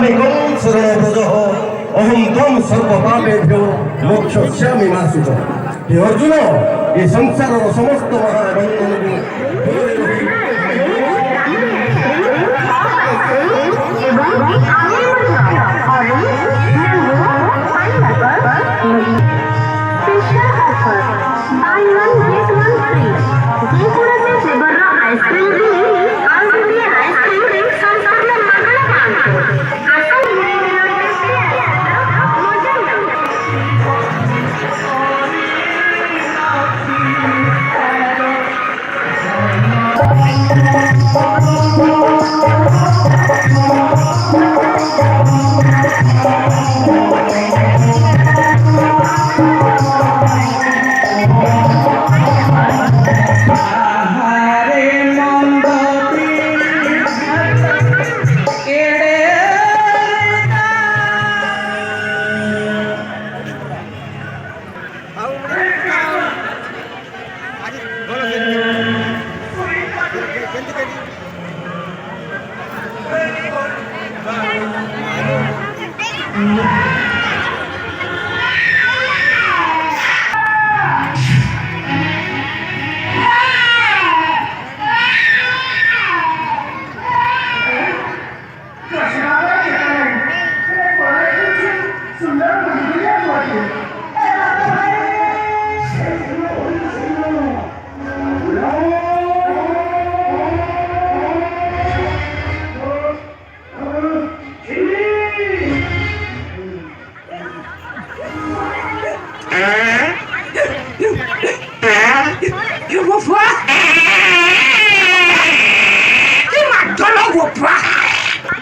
मामेकं सर्वभुजः अहं त्वं सर्वपापेभ्यो मोक्षयिष्यामि मा शुचः। हे अर्जुन ये संसारର ସମସ୍ତ Eu vou voar! Que matou logo, pá!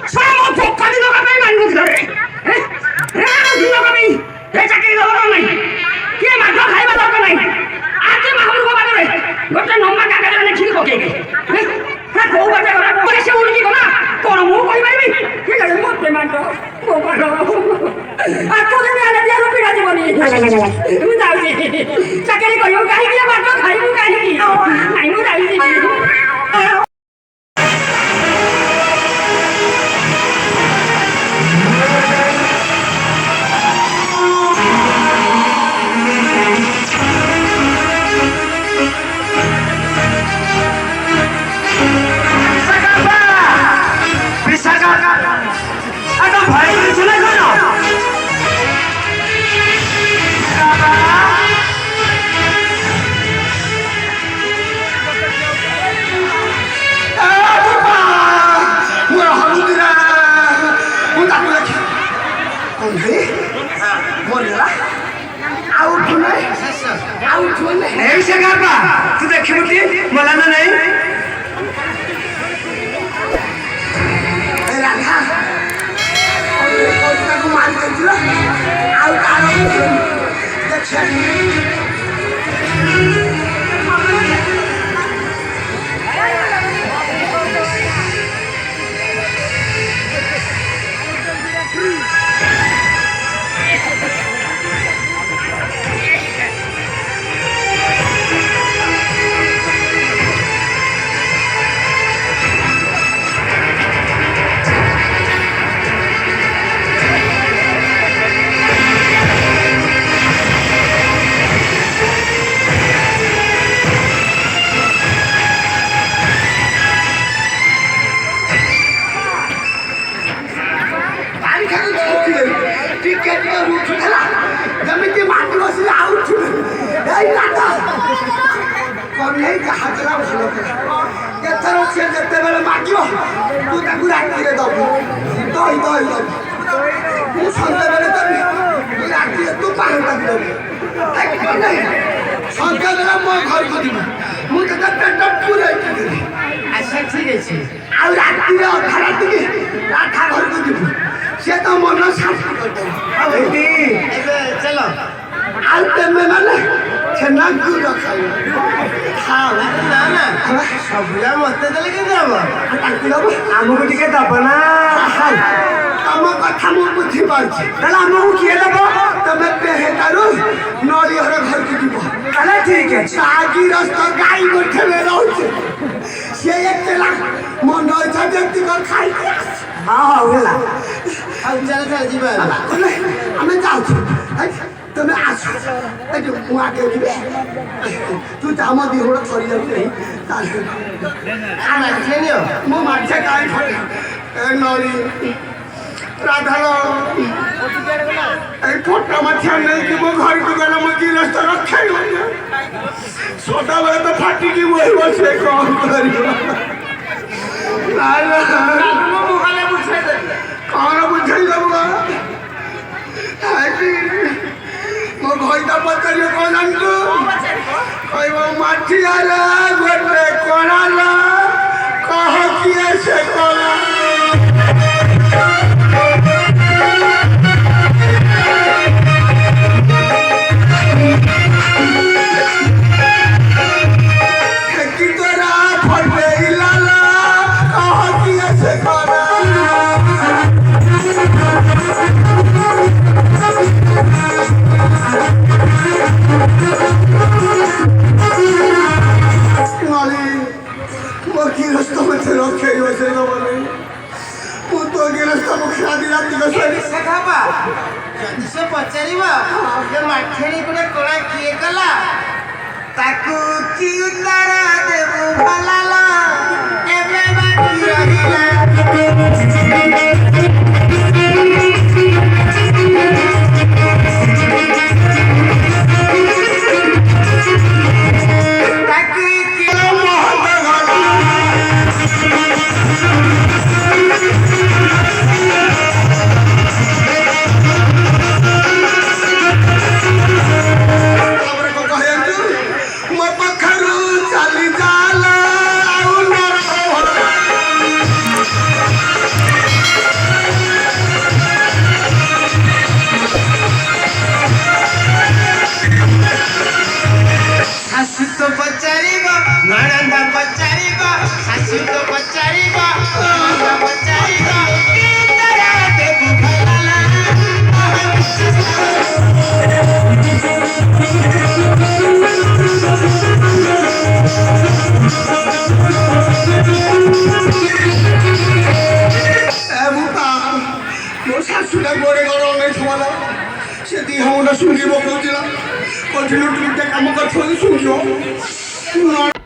Só uma boca de novo bem mais no cara! De novo bem! Deixa aqui de novo bem! Que matou raiva logo bem! Aqui matou logo bem! Você não vai cagar na chique porque! Ha ko ba te ora ko se uri ki kona kono mo koi mai ki ga mo te mato ko ba ro a to de me ala dia ro pira jiboni mu dai sakari ko yo kai ki mato khai mu kai ki nai mu dai ji नहीं से गापा तू देखी मुझे मला ना नहीं राधा और तक मार के दिला आउ तारो देख चलो सबुला मत देले के देबो हमको टिके दब ना तम कथा मु बुझी पाछि ताला हमको किए देबो तमे पेहे तारु नली हर घर के दिबो ताला ठीक है सागी रास्ता गाई गोठे में रहउछ से एक तेला मन इच्छा व्यक्ति कर खाई हां होला ଆଉ ଚାଲ ଚାଲ ଯିବା ଆମେ ଯାଉଛୁ ତମେ ଆସ ମୁଁ ଆଗେ ଯିବେ ତୁ ଆମ ଦି ଗୋଡ଼ କରି ଯାଉଛୁ ଆମେ ଆସିଲେନି ମୋ ମାଛ କାହିଁ ଖାଇ ନରୀ ରାଧାର এই ঠোঁটটা মাছিয়া নেইকি মো ঘরକୁ গেলে ମୋ ଗିରସ୍ତ ରଖେଇବନି ସଦାବେଳେ ତ ଫାଟିକି ବହି ବସେ କ'ଣ କରିବ ମୁଁ ଗଲେ ବୁଝେଇଦେବି କ'ଣ ବୁଝେଇଦେବୁ ମୋ ଘଇଟା ପଚାରିବ କ'ଣ ଜାଣିଛୁ କହିବ ମାଠିଆରେ ଗୋଟେ କଣାଲା କହ କିଏ ସେ କଳା ଯଦି ସେ ପଚାରିବ ଯେ ମାଠିଆରେ ଗୋଟେ କଳା କିଏ କଲା ତାକୁ କି ଉତ୍ତର ଦେବୁ ଭଲ ଏବେ ବାକି ରହିଲା ଶୁଙ୍ଗିବ କହୁଥିଲା କଣ୍ଟିନ୍ୟୁ ଟିକେ କାମ କରୁଥିବ ଶୁଙ୍ଗିବ